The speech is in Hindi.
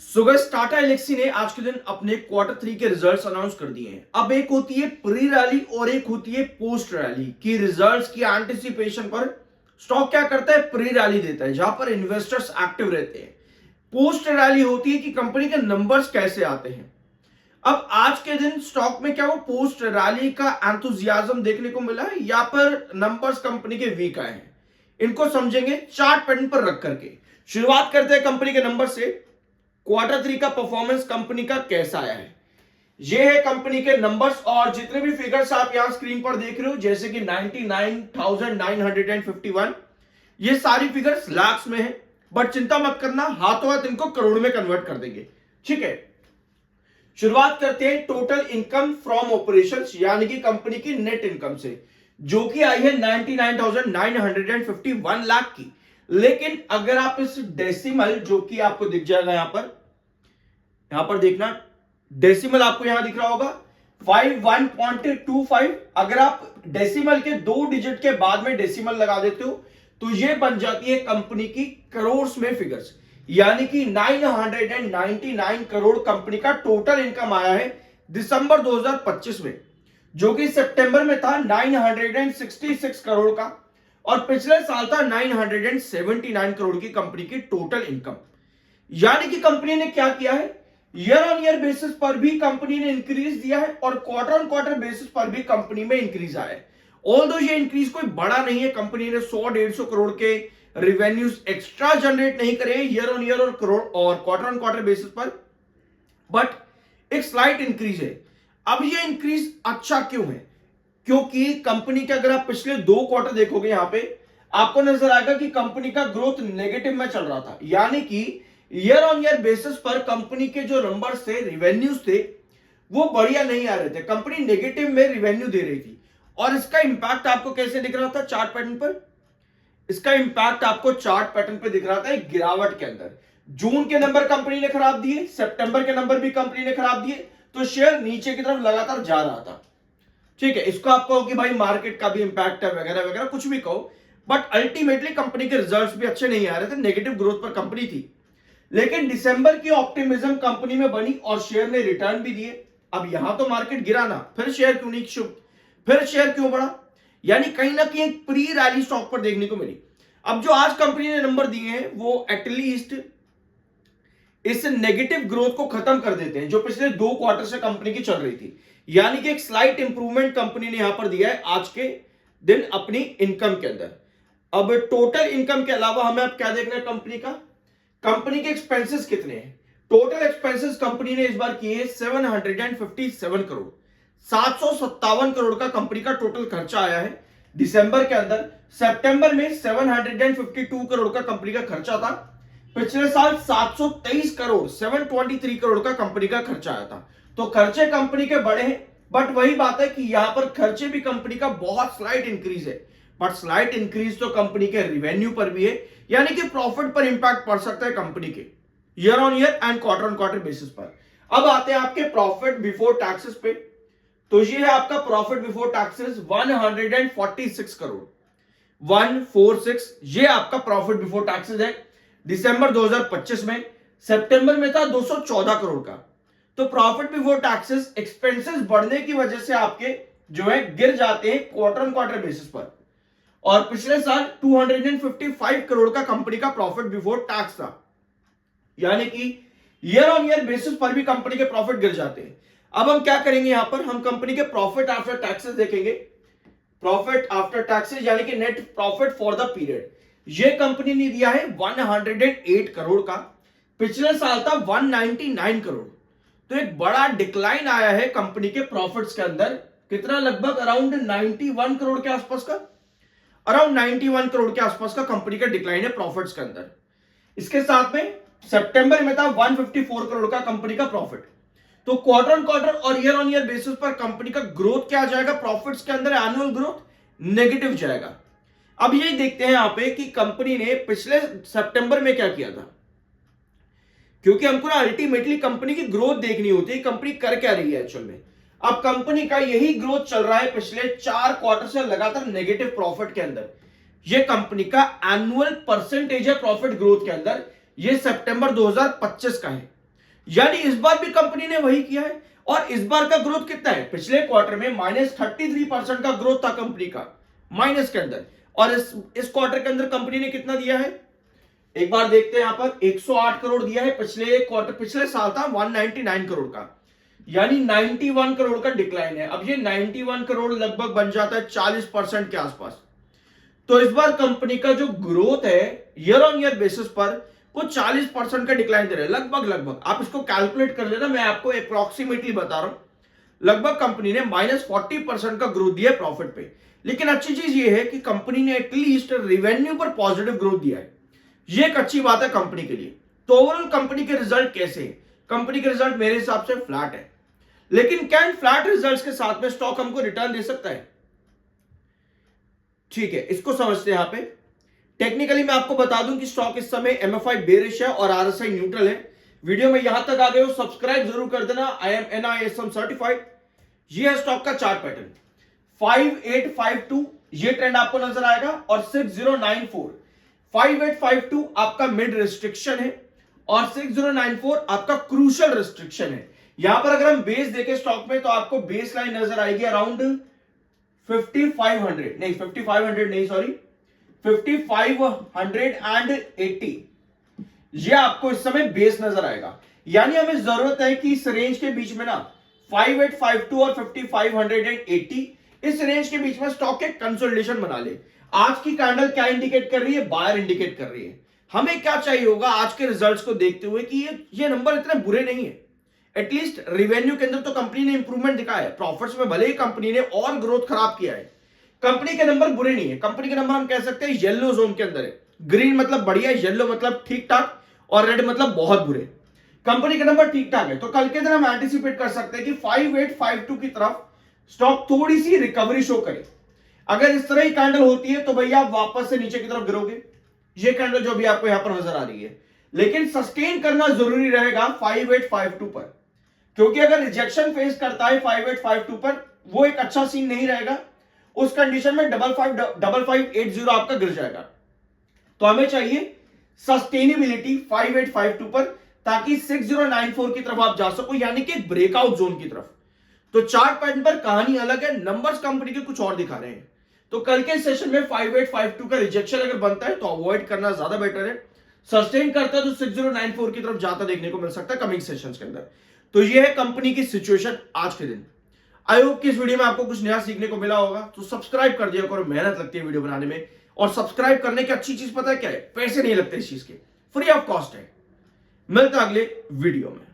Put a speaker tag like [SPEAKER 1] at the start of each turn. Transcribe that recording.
[SPEAKER 1] सुगस टाटा एलेक्सी ने आज के दिन अपने क्वार्टर 3 के रिजल्ट्स अनाउंस कर दिए हैं। अब एक होती है प्री रैली और एक होती है पोस्ट रैली की रिजल्ट्स की एंटिसिपेशन पर स्टॉक क्या करता है, प्री रैली देता है जहां पर इन्वेस्टर्स एक्टिव रहते हैं। पोस्ट रैली होती है कि कंपनी के नंबर्स कैसे आते हैं। अब आज के दिन स्टॉक में क्या वो पोस्ट रैली का एंथुजियाज्म देखने को मिला है या पर नंबर्स कंपनी के वीक आए हैं, इनको समझेंगे चार्ट पैटर्न पर रख करके। शुरुआत करते हैं कंपनी के नंबर से। क्वार्टर 3 का परफॉर्मेंस कंपनी का कैसा आया है, ये है कंपनी के नंबर्स। और जितने भी फिगर्स आप यहां स्क्रीन पर देख रहे हो जैसे कि 99,951, ये सारी फिगर्स लाख्स में है, बट चिंता मत करना, हाथों हाथ इनको करोड़ में कन्वर्ट कर देंगे। ठीक है, शुरुआत करते हैं टोटल इनकम फ्रॉम ऑपरेशंस यानी कि कंपनी की नेट इनकम से, जो कि आई है 99,951 लाख की। लेकिन अगर आप इस डेसिमल जो कि आपको दिख जाएगा यहां पर देखना, डेसिमल आपको यहां दिख रहा होगा 51.25, अगर आप डेसिमल के 2 डिजिट के बाद में डेसिमल लगा देते हो तो ये बन जाती है कंपनी की करोड़ में फिगर्स, यानी कि 999 करोड़ कंपनी का टोटल इनकम आया है दिसंबर 2025 में, जो कि सितंबर में था 966 करोड़ का, और पिछले साल था 979 करोड़ की कंपनी की टोटल इनकम। यानी कि कंपनी ने क्या किया है, ईयर ऑन ईयर बेसिस पर भी कंपनी ने इंक्रीज दिया है और क्वार्टर ऑन क्वार्टर बेसिस पर भी कंपनी में इंक्रीज आया है। ऑल्दो ये इंक्रीज कोई बड़ा नहीं है, कंपनी ने 100-150 करोड़ के रिवेन्यूज एक्स्ट्रा जनरेट नहीं करे ईयर ऑन ईयर और करोड़ और क्वार्टर ऑन क्वार्टर बेसिस पर, बट एक स्लाइट इंक्रीज है। अब ये इंक्रीज अच्छा क्यों है, क्योंकि कंपनी के अगर आप पिछले 2 क्वार्टर देखोगे यहां पे आपको नजर आएगा कि कंपनी का ग्रोथ नेगेटिव में चल रहा था, यानी कि ईयर ऑन ईयर बेसिस पर कंपनी के जो नंबर्स थे, रिवेन्यूज थे, वो बढ़िया नहीं आ रहे थे, कंपनी नेगेटिव में रिवेन्यू दे रही थी। और इसका इंपैक्ट आपको कैसे दिख रहा था चार्ट पैटर्न पर, इसका इंपैक्ट आपको चार्ट पैटर्न पर दिख रहा था एक गिरावट के अंदर। जून के नंबर कंपनी ने खराब दिए, सितंबर के नंबर भी कंपनी ने खराब दिए, तो शेयर नीचे की तरफ लगातार जा रहा था। ठीक है, इसको आप कहो कि भाई मार्केट का भी इंपैक्ट है वगैरह वगैरह, कुछ भी कहो, बट अल्टीमेटली कंपनी के रिजल्ट्स भी अच्छे नहीं आ रहे थे, नेगेटिव ग्रोथ पर कंपनी थी। लेकिन दिसंबर की ऑप्टिमिज्म कंपनी में बनी और शेयर ने रिटर्न भी दिए। अब यहां तो मार्केट गिरा ना, फिर शेयर क्यों नहीं शुभ, फिर शेयर क्यों बढ़ा, यानी कहीं ना कहीं एक प्री रैली स्टॉक पर देखने को मिली। अब जो आज कंपनी ने नंबर दिए हैं वो एटलीस्ट इस नेगेटिव ग्रोथ को खत्म कर देते हैं जो पिछले 2 क्वार्टर से कंपनी की चल रही थी, यानी कि एक स्लाइट इंप्रूवमेंट कंपनी ने यहां पर दिया है आज के दिन अपनी इनकम के अंदर। अब टोटल इनकम के अलावा हमें अब क्या देखना है कंपनी का, कंपनी के एक्सपेंसेस कितने हैं। टोटल एक्सपेंसेस कंपनी ने इस बार किए 757 करोड़, 757 करोड़ का कंपनी का टोटल खर्चा आया है दिसंबर के अंदर। सितंबर में 752 करोड़ का कंपनी का खर्चा था, पिछले साल 723 करोड़ 723 करोड़ का कंपनी का खर्चा आया था। तो खर्चे कंपनी के बड़े हैं, बट वही बात है कि यहां पर खर्चे भी कंपनी का बहुत स्लाइट इंक्रीज है, बट स्लाइट इंक्रीज तो कंपनी के रिवेन्यू पर भी है, यानी कि प्रॉफिट पर इंपैक्ट पड़ सकता है कंपनी के year on year and quarter on quarter basis पर। अब आते हैं आपके प्रॉफिट बिफोर टैक्सेस पे, तो ये है आपका प्रॉफिट बिफोर टैक्सेस 146 करोड़ 146, ये आपका प्रॉफिट बिफोर टैक्सेस है दिसंबर 2025 में। सितंबर में था 214 करोड़ का। तो प्रॉफिट बिफोर टैक्सेस एक्सपेंसेस बढ़ने की वजह से आपके जो है गिर जाते हैं क्वार्टर ऑन क्वार्टर बेसिस पर, और पिछले साल 255 करोड़ का कंपनी का प्रॉफिट बिफोर टैक्स था, यानी कि ईयर ऑन ईयर बेसिस पर भी कंपनी के प्रॉफिट गिर जाते हैं। अब हम क्या करेंगे, यहां पर हम कंपनी के प्रॉफिट आफ्टर टैक्सेस देखेंगे। प्रॉफिट आफ्टर टैक्सेस यानी कि net profit for the period, ये कंपनी ने दिया है 108 करोड़ का, पिछले साल था 199 करोड़। तो एक बड़ा डिक्लाइन आया है कंपनी के प्रॉफिट्स के अंदर, कितना, लगभग अराउंड 91 करोड़ के आसपास का, अराउंड 91 करोड़ के आसपास का कंपनी का डिक्लाइन है प्रॉफिट्स के अंदर। इसके साथ में सितंबर में था 154 करोड़ का कंपनी का प्रॉफिट। तो क्वार्टर ऑन क्वार्टर और ईयर ऑन ईयर बेसिस पर कंपनी का ग्रोथ क्या जाएगा, प्रॉफिट्स के अंदर एनुअल ग्रोथ नेगेटिव जाएगा। अब ये देखते हैं यहां पे कि कंपनी ने पिछले सितंबर में क्या किया था, क्योंकि हमको ना अल्टीमेटली कंपनी की ग्रोथ देखनी होती है, कंपनी कर क्या रही है एक्चुअल में। अब कंपनी का यही ग्रोथ चल रहा है पिछले 4 क्वार्टर से लगातार नेगेटिव प्रॉफिट के अंदर। ये कंपनी का एनुअल परसेंटेज है प्रॉफिट ग्रोथ के अंदर, ये सितंबर 2025 का है। यानी इस बार भी कंपनी ने वही किया है। और इस बार का ग्रोथ कितना है, पिछले क्वार्टर में -33% का ग्रोथ था कंपनी का माइनस के अंदर, और इस क्वार्टर के अंदर कंपनी ने कितना दिया है, एक बार देखते हैं यहां पर 108 करोड़ दिया है। पिछले क्वार्टर, पिछले साल था 199 करोड़ का, यानी 91 करोड़ का डिक्लाइन है। अब ये 91 करोड़ लगभग बन जाता है 40% के आसपास। तो इस बार कंपनी का जो ग्रोथ है ईयर ऑन ईयर बेसिस पर वो 40% का डिक्लाइन दे रहा है, लगभग आप इसको कैलकुलेट कर लेना, मैं आपको अप्रोक्सीमेटली बता रहा हूं। लगभग कंपनी ने -40% का ग्रोथ दिया प्रॉफिट पे। लेकिन अच्छी चीज ये है कि कंपनी ने एटलीस्ट रेवेन्यू पर पॉजिटिव ग्रोथ दिया है, ये एक अच्छी बात है कंपनी के लिए। तो ओवरऑल कंपनी के रिजल्ट कैसे हैं, कंपनी के रिजल्ट मेरे हिसाब से फ्लैट है। लेकिन क्या इन फ्लैट रिजल्ट्स के साथ में स्टॉक हमको रिटर्न दे सकता है? ठीक है, इसको समझते हैं। यहां पे टेक्निकली मैं आपको बता दूं कि स्टॉक इस समय एमएफआई बेरिश है और आरएसआई न्यूट्रल है। वीडियो में यहां तक आ गए हो, सब्सक्राइब जरूर कर देना। I am NISM certified. ये है स्टॉक का चार्ट पैटर्न। 5852 ये ट्रेंड आपको नजर आएगा, और 6094 5852 आपका मिड रिस्ट्रिक्शन है, और 6094 आपका क्रूशियल रिस्ट्रिक्शन है। यहां पर अगर हम बेस देखें स्टॉक में, तो आपको बेस लाइन नजर आएगी अराउंड 5500 नहीं, 5500 नहीं, सॉरी 5580। ये आपको इस समय बेस नजर आएगा। यानी हमें जरूरत है कि इस रेंज के बीच में ना 5852 और 5580, इस रेंज के बीच में स्टॉक के कंसोलिडेशन बना ले। आज की कैंडल क्या इंडिकेट कर रही है, बायर इंडिकेट कर रही है। हमें क्या चाहिए होगा आज के रिजल्ट्स को देखते हुए कि ये नंबर इतने बुरे नहीं है। एटलीस्ट रेवेन्यू के अंदर तो कंपनी ने इंप्रूवमेंट दिखाया है, प्रॉफिट्स में भले ही कंपनी ने और ग्रोथ खराब किया है, कंपनी के नंबर बुरे नहीं है। कंपनी के नंबर हम कह सकते हैं येलो जोन के अंदर है। ग्रीन मतलब बढ़िया, येलो मतलब ठीक ठाक, और रेड मतलब बहुत बुरे। कंपनी के नंबर ठीक ठाक है। तो कल के दिन हम एंटिसिपेट कर सकते हैं कि 5852 की तरफ स्टॉक थोड़ी सी रिकवरी शो करे। अगर इस तरह की कैंडल होती है तो भैया आप वापस से नीचे की तरफ गिरोगे, ये कैंडल जो भी आपको यहां पर नजर आ रही है। लेकिन सस्टेन करना जरूरी रहेगा 5852 पर, क्योंकि अगर रिजेक्शन फेस करता है 5852 पर, वो एक अच्छा सीन नहीं रहेगा। उस कंडीशन में 5580 आपका गिर जाएगा। तो हमें चाहिए सस्टेनेबिलिटी 5852 पर, ताकि 6094 की तरफ आप जा सको, यानी कि ब्रेकआउट जोन की तरफ। तो चार्ट पैटर्न पर कहानी अलग है, नंबर्स कंपनी के कुछ और दिखा रहे हैं। तो कल के सेशन में 5852 का रिजेक्शन अगर बनता है तो अवॉइड करना ज्यादा बेटर है। सस्टेन करता है तो 6094 की तरफ जाता देखने को मिल सकता है कमिंग सेशंस के अंदर। तो ये है कंपनी की सिचुएशन आज के दिन। आई होप कि इस वीडियो में आपको कुछ नया सीखने को मिला होगा। तो सब्सक्राइब कर दिया करो, मेहनत लगती है वीडियो बनाने में, और सब्सक्राइब करने की अच्छी चीज पता है क्या है, पैसे नहीं लगते इस चीज के, फ्री ऑफ कॉस्ट है। मिलता अगले वीडियो में।